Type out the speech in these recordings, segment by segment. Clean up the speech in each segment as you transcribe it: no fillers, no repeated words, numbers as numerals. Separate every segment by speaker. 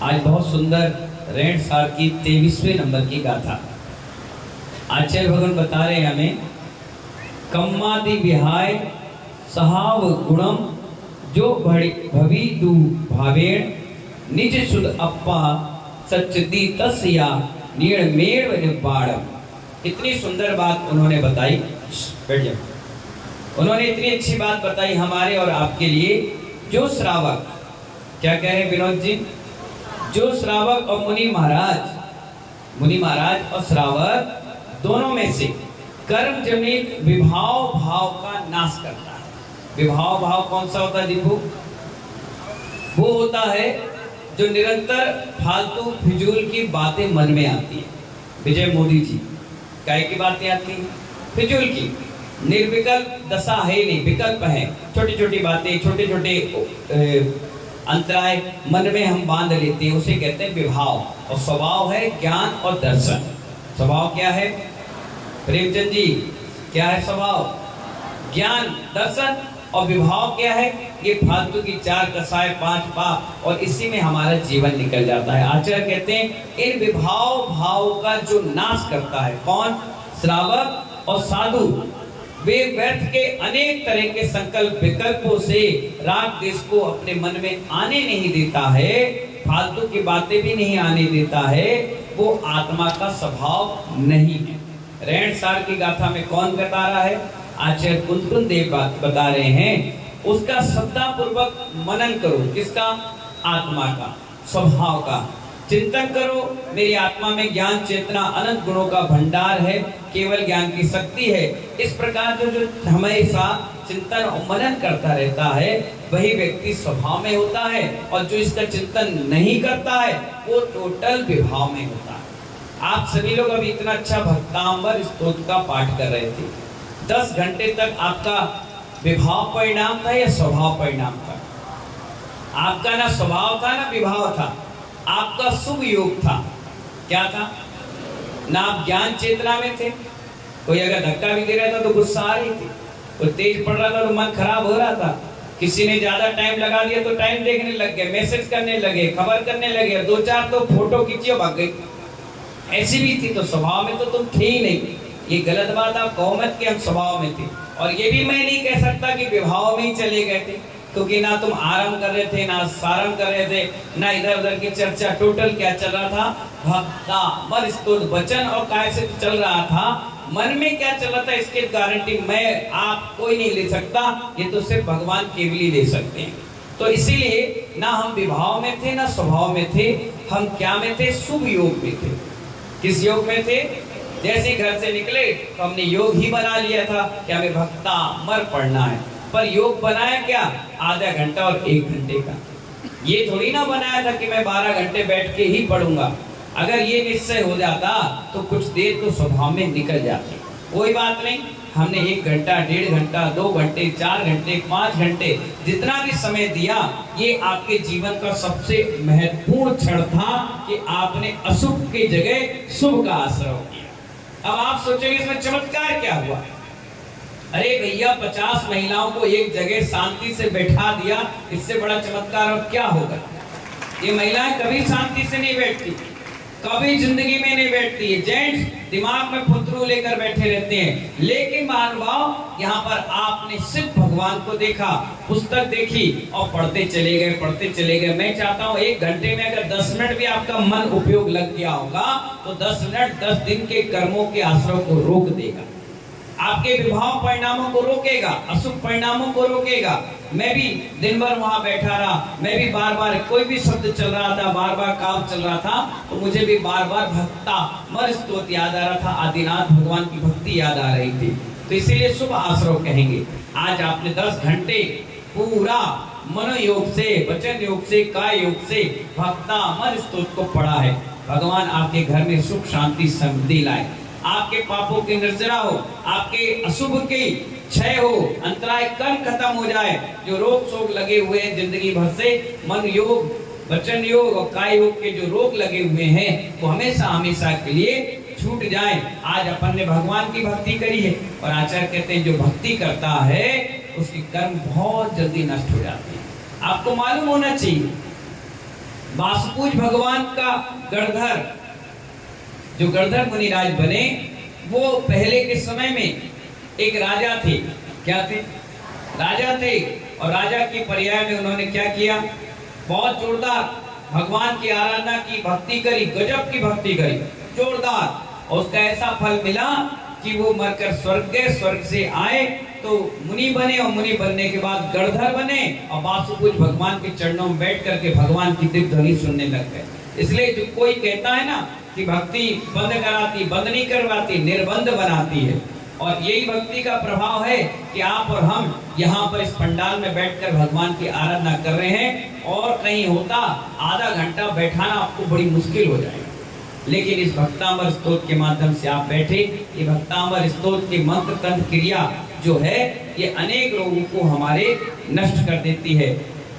Speaker 1: आज बहुत सुंदर रेंट सार की 23वें नंबर की गाथा आचार्य भगवान बता रहे हैं हमें। कम्मादि विहाय सहाव गुणम जो भवी दु भावेण निज सुध अप्पा सच्चदी तस्या निर्मेव निबाड़म। इतनी सुंदर बात उन्होंने बताई। बैठ जाओ। उन्होंने इतनी अच्छी बात बताई हमारे और आपके लिए। जो श्रावक, क्या कह रहे विनोद जी, जो श्रावक और मुनि महाराज और श्रावक दोनों में से कर्म जनित विभाव भाव का नाश करता है। विभाव भाव कौन सा होता है दीपू? वो होता है जो निरंतर फालतू फिजूल की बातें मन में आती है। विजय मोदी जी काय की बातें आती हैं? फिजूल की। निर्विकल्प दशा है नहीं, विकल्प है। छोटी छोटी बातें, छोटे छोटे अंतराय मन में हम बांध लेते हैं, उसे कहते हैं विभाव। और स्वभाव है ज्ञान और दर्शन। स्वभाव क्या है प्रेमचंद जी? क्या है स्वभाव? ज्ञान, दर्शन। और विभाव क्या है? ये फालतू की 4 कसाय 5 पाप, और इसी में हमारा जीवन निकल जाता है। आचार्य कहते हैं इन विभाव भाव का जो नाश करता है कौन? श्रावक और साधु। वे व्यर्थ के अनेक तरह के संकल्प विकल्पों से राग देश को अपने मन में आने नहीं देता है, फालतू की बातें भी नहीं आने देता है। वो आत्मा का स्वभाव नहीं है। रेण सार की गाथा में कौन बता रहा है? आचार्य कुंतुन देव बात बता रहे हैं। उसका श्रद्धा पूर्वक मनन करो। किसका? आत्मा का, स्वभाव का चिंतन करो। मेरी आत्मा में ज्ञान चेतना अनंत गुणों का भंडार है, केवल ज्ञान की शक्ति है। इस प्रकार जो हमेशा चिंतन और मनन करता रहता है वही व्यक्ति स्वभाव में होता है, और जो इसका चिंतन नहीं करता है वो टोटल विभाव में होता है। आप सभी लोग अभी इतना अच्छा भक्तांबर स्तोत्र का पाठ कर रहे थे। 10 घंटे तक आपका विभाव परिणाम था या स्वभाव परिणाम था? आपका ना स्वभाव था ना विभाव था। आपका शुभ योग था। क्या था? ना आप ज्ञान चेतना में थे। कोई अगर धक्का भी दे रहा था तो गुस्सा आ रही थी, कोई तेज पड़ रहा था तो मन खराब हो रहा था, किसी ने ज्यादा टाइम लगा दिया तो टाइम देखने लग गए, मैसेज करने लगे, खबर करने लगे, 2-4 तो फोटो खींची और भाग गई। ऐसी भी थी। तो स्वभाव में तो तुम थे ही नहीं। ये गलत बात आप कहो मत कि हम स्वभाव में थे। और ये भी मैं नहीं कह सकता कि विभाव में ही चले गए थे, क्योंकि ना तुम आराम कर रहे थे, ना सारम कर रहे थे, ना इधर उधर की चर्चा। टोटल क्या चल रहा था? भक्तांबर स्तोत्र वचन और काय से चल रहा था। मन में क्या चल रहा था इसकी गारंटी मैं आप कोई नहीं ले सकता। ये तो सिर्फ भगवान केवल ही दे सकते हैं। तो इसीलिए ना हम विभाव में थे ना स्वभाव में थे। हम क्या में थे? शुभ योग में थे। किस योग में थे? जैसे घर से निकले तो हमने योग ही बना लिया था कि हमें भक्तांबर पढ़ना है। पर योग बनाया क्या? आधा घंटा और 1 घंटे का। ये थोड़ी ना बनाया था कि मैं 12 घंटे बैठ के ही पढ़ूंगा। अगर ये निश्चय हो जाता तो कुछ देर तो स्वभाव में निकल जाती। कोई बात नहीं, हमने 1 घंटा, 1.5 घंटा, 2 घंटे, 4 घंटे, 5 घंटे, जितना भी समय दिया, ये आपके जीवन का सबसे महत्वपूर्ण क्षण था कि आपने अशुभ की जगह शुभ का आश्रय किया। अब आप सोचेंगे इसमें चमत्कार क्या हुआ? अरे भैया 50 महिलाओं को एक जगह शांति से बैठा दिया, इससे बड़ा चमत्कार और क्या होगा? ये महिलाएं कभी शांति से नहीं बैठती, कभी जिंदगी में नहीं बैठती है। जेंट्स दिमाग में फुतरू लेकर बैठे रहते हैं। लेकिन महानुभाव यहाँ पर आपने सिर्फ भगवान को देखा, पुस्तक देखी और पढ़ते चले गए, पढ़ते चले गए। मैं चाहता हूँ 1 घंटे में अगर 10 मिनट भी आपका मन उपयोग लग गया होगा तो 10 मिनट 10 दिन के कर्मों के आश्रय को रोक देगा, आपके विभाव परिणामों को रोकेगा, अशुभ परिणामों को रोकेगा। मैं भी दिन भर वहां बैठा रहा, मैं भी बार बार कोई भी शब्द चल रहा था, बार बार काम चल रहा था, तो मुझे भी बार बार भक्तांबर स्तोत्र याद आ रहा था, आदिनाथ भगवान की भक्ति याद आ रही थी। तो इसीलिए शुभ आश्रय कहेंगे। आज आपने 10 घंटे पूरा मनोयोग से, वचन योग से, काय योग से भक्तांबर स्तोत्र को पढ़ा है। भगवान आपके घर में सुख शांति समृद्धि लाए, आपके पापों की निर्जरा हो, आपके अशुभ की क्षय हो, अंतराय कर्म खत्म हो जाए, जो रोग शोक लगे हुए हैं जिंदगी भर से, मन योग, वचन योग और काय योग के जो रोग लगे हुए हैं वो हमेशा हमेशा के लिए छूट जाए। आज अपन ने भगवान की भक्ति करी है और आचार्य कहते हैं जो भक्ति करता है उसकी कर्म बहुत जल्दी नष्ट हो जाती है। आपको मालूम होना चाहिए वासुपूज भगवान का गणधर, जो गणधर मुनिराज बने, वो पहले के समय में एक राजा थे। क्या थे? राजा थे। और राजा की पर्याय में उन्होंने क्या किया? बहुत जोरदार भगवान की आराधना की, भक्ति करी, गजब की भक्ति करी, जोरदार। और उसका ऐसा फल मिला कि वो मरकर स्वर्ग गए, स्वर्ग से आए तो मुनि बने, और मुनि बनने के बाद गणधर बने, और वासुपूज भगवान के चरणों में बैठ करके भगवान की दिव्य ध्वनि सुनने लग गए। इसलिए जो कोई कहता है ना कि भक्ति बंद कराती, बंद नहीं करवाती, निर्बंध बनाती है। और यही भक्ति का प्रभाव है कि आप और हम यहाँ पर इस पंडाल में बैठकर भगवान की आराधना कर रहे हैं। और कहीं होता आधा घंटा बैठाना आपको बड़ी मुश्किल हो जाएगा, लेकिन इस भक्तामर स्तोत्र के माध्यम से आप बैठे। ये भक्तामर स्तोत्र की मंत्र तंत्र क्रिया जो है, ये अनेक रोगों को हमारे नष्ट कर देती है।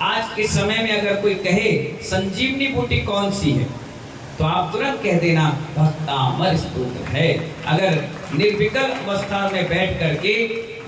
Speaker 1: आज के समय में अगर कोई कहे संजीवनी बूटी कौन सी है, तो आप तुरंत कह देना भक्तामर स्तोत्र है। अगर निर्विकल्प अवस्था में बैठ करके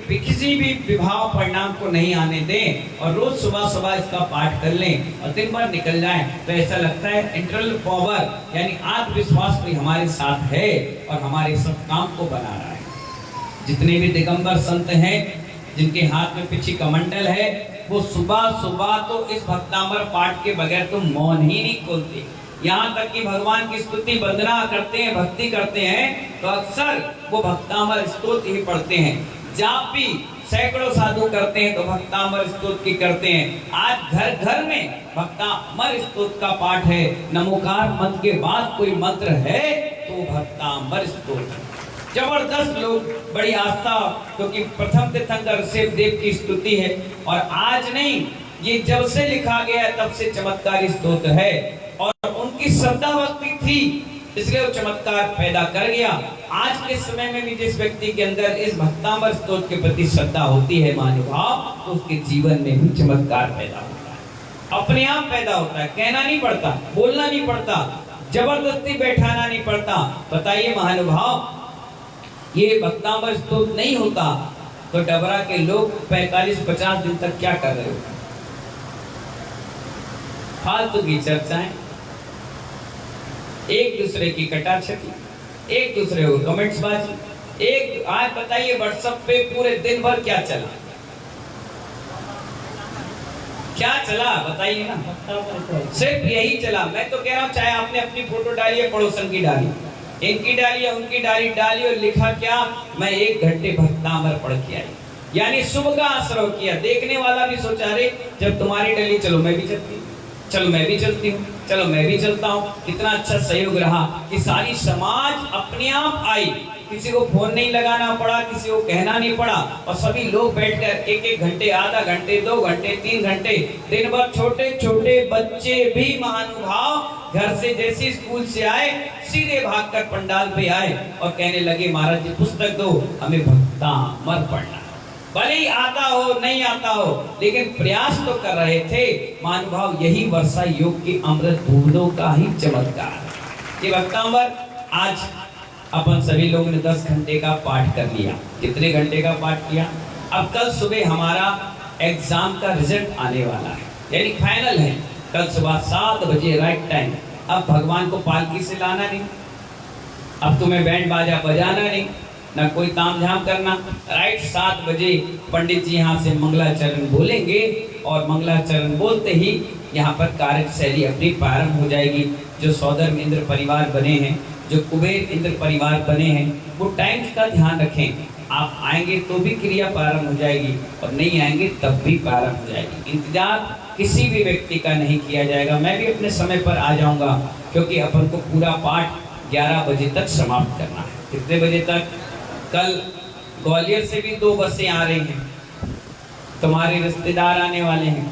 Speaker 1: किसी भी विभाव परिणाम को नहीं आने दें और रोज सुबह सुबह इसका पाठ कर लें और दिन भर निकल जाए, तो ऐसा लगता है इंटरनल पावर यानी आत्मविश्वास भी हमारे साथ है और हमारे सब काम को बना रहा है। जितने भी दिगंबर संत हैं, जिनके हाथ में पिछी कमंडल है, वो सुबह सुबह तो इस भक्तामर पाठ के बगैर तो मौन ही नहीं खोलते। यहाँ तक कि भगवान की स्तुति वंदना करते हैं, भक्ति करते हैं, तो अक्सर वो भक्तामर स्तोत्र ही पढ़ते हैं। जाप भी सैकड़ों साधु करते हैं तो भक्तामर स्तोत्र की करते हैं। आज घर घर में भक्तामर स्तोत्र का पाठ है। नमोकार मंत्र के बाद कोई मंत्र है तो भक्तामर स्तोत्र। जबरदस्त लोग, बड़ी आस्था, क्योंकि प्रथम तीर्थंकर शिव देव की स्तुति है। और आज नहीं, ये जब से लिखा गया तब से चमत्कारी स्तोत्र है। और उनकी श्रद्धा भक्ति थी, इसलिए वो चमत्कार पैदा कर गया। आज के समय में भी जिस व्यक्ति के अंदर इस भक्तामर स्तोत्र के प्रति श्रद्धा होती है महानुभाव, तो उसके जीवन में भी चमत्कार पैदा होता है, अपने आप पैदा होता है। कहना नहीं पड़ता, बोलना नहीं पड़ता, जबरदस्ती बैठाना नहीं पड़ता। बताइए महानुभाव, ये भक्तामर स्तोत्र नहीं होता तो डबरा के लोग 45-50 दिन तक क्या कर रहे होते? फालतू की चर्चाएं, एक दूसरे की कटाक्षती, एक दूसरे को कमेंट्स बाजी। एक आज बताइए व्हाट्सएप पे पूरे दिन भर क्या चला? क्या चला बताइए ना, सिर्फ यही चला। मैं तो कह रहा हूँ, चाहे आपने अपनी फोटो डाली है, पड़ोसन की डाली, इनकी डाली है, उनकी डाली और लिखा क्या, मैं 1 घंटे भक्तामर पढ़ के आई, यानी शुभ का आश्रय किया। देखने वाला भी सोचा, रे जब तुम्हारी डली, चलो मैं भी चलती हूँ, चलो मैं भी चलती हूँ, चलो मैं भी चलता हूँ। कितना अच्छा सहयोग रहा कि सारी समाज अपने आप आई, किसी को फोन नहीं लगाना पड़ा, किसी को कहना नहीं पड़ा, और सभी लोग बैठकर 1-1 घंटे, आधा घंटे, 2 घंटे, 3 घंटे दिन भर। छोटे छोटे बच्चे भी महानुभाव घर से जैसे स्कूल से आए, सीधे भागकर पंडाल पे आए और कहने लगे, महाराज जी पुस्तक दो, हमें भक्तामर पढ़ना। भले ही आता हो नहीं आता हो, लेकिन प्रयास तो कर रहे थे महानुभाव। यही वर्षा योग की अमृत बूंदों का ही चमत्कार है। ये भक्तामर आज अपन सभी लोगों ने 10 घंटे का पाठ कर लिया। कितने घंटे का पाठ किया? अब कल सुबह हमारा एग्जाम का रिजल्ट आने वाला है, यानी फाइनल है। कल सुबह 7 बजे राइट टाइम। अब भगवान को पालकी से लाना नहीं, अब तुम्हें बैंड बाजा बजाना नहीं, ना कोई तामझाम करना। राइट 7 बजे पंडित जी यहाँ से मंगलाचरण बोलेंगे और मंगलाचरण बोलते ही यहाँ पर कार्यशैली अपनी प्रारंभ हो जाएगी। जो सौधर्म इंद्र परिवार बने हैं, जो कुबेर इंद्र परिवार बने हैं, वो टाइम का ध्यान रखें। आप आएंगे तो भी क्रिया प्रारंभ हो जाएगी और नहीं आएंगे तब भी प्रारंभ हो जाएगी। इंतजार किसी भी व्यक्ति का नहीं किया जाएगा। मैं भी अपने समय पर आ जाऊंगा, क्योंकि अपन को पूरा पाठ 11 बजे तक समाप्त करना है। कितने बजे तक? कल ग्वालियर से भी 2 बसें आ रही हैं, तुम्हारे रिश्तेदार आने वाले हैं,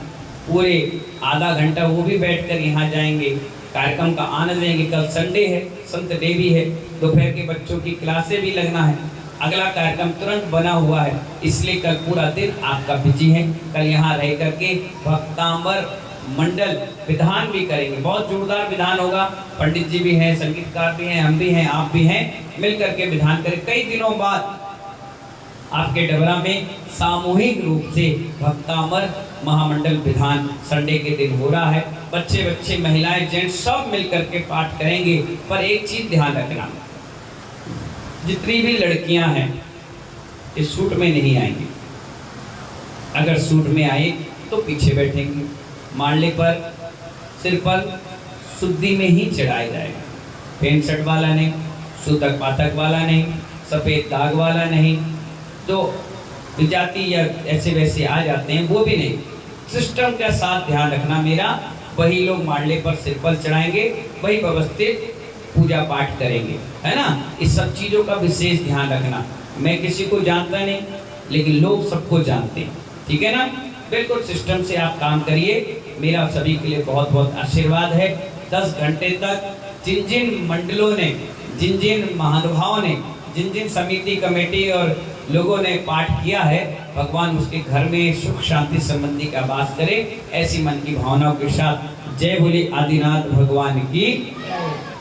Speaker 1: पूरे आधा घंटा वो भी बैठकर यहाँ जाएंगे, कार्यक्रम का आनंद लेंगे। कल संडे है, संत डे भी है, दोपहर के बच्चों की क्लासें भी लगना है। अगला कार्यक्रम तुरंत बना हुआ है, इसलिए कल पूरा दिन आपका बिजी है। कल यहाँ रह करके भक्तामर मंडल विधान भी करेंगे, बहुत जोरदार विधान होगा। पंडित जी भी हैं, संगीतकार भी हैं, हम भी हैं, आप भी हैं, मिल करके विधान करें। कई दिनों बाद आपके डबरा में सामूहिक रूप से भक्तामर महामंडल विधान संडे के दिन हो रहा है। बच्चे महिलाएं जेंट्स सब मिलकर के पाठ करेंगे। पर एक चीज ध्यान रखना, जितनी भी लड़कियां हैं इस सूट में नहीं आएंगी। अगर सूट में आए तो पीछे बैठेंगे। मांडले पर सिर पर शुद्धि में ही चढ़ाया जाएगा। पेंट शर्ट वाला नहीं, सूतक पातक वाला नहीं, सफेद दाग वाला नहीं, जो विजाति या ऐसे वैसे आ जाते हैं वो भी नहीं। सिस्टम का साथ ध्यान रखना मेरा, वही लोग मांडले पर सिर पर चढ़ाएंगे, वही व्यवस्थित पूजा पाठ करेंगे, है ना। इस सब चीजों का विशेष ध्यान रखना। मैं किसी को जानता नहीं, लेकिन लोग सबको जानते हैं, ठीक है ना। बिल्कुल सिस्टम से आप काम करिए। मेरा सभी के लिए बहुत बहुत आशीर्वाद है। 10 घंटे तक जिन जिन मंडलों ने, जिन जिन महानुभावों ने, जिन जिन समिति कमेटी और लोगों ने पाठ किया है, भगवान उसके घर में सुख शांति संबंधी का वास करे। ऐसी मन की भावनाओं के साथ जय बोले आदिनाथ भगवान की।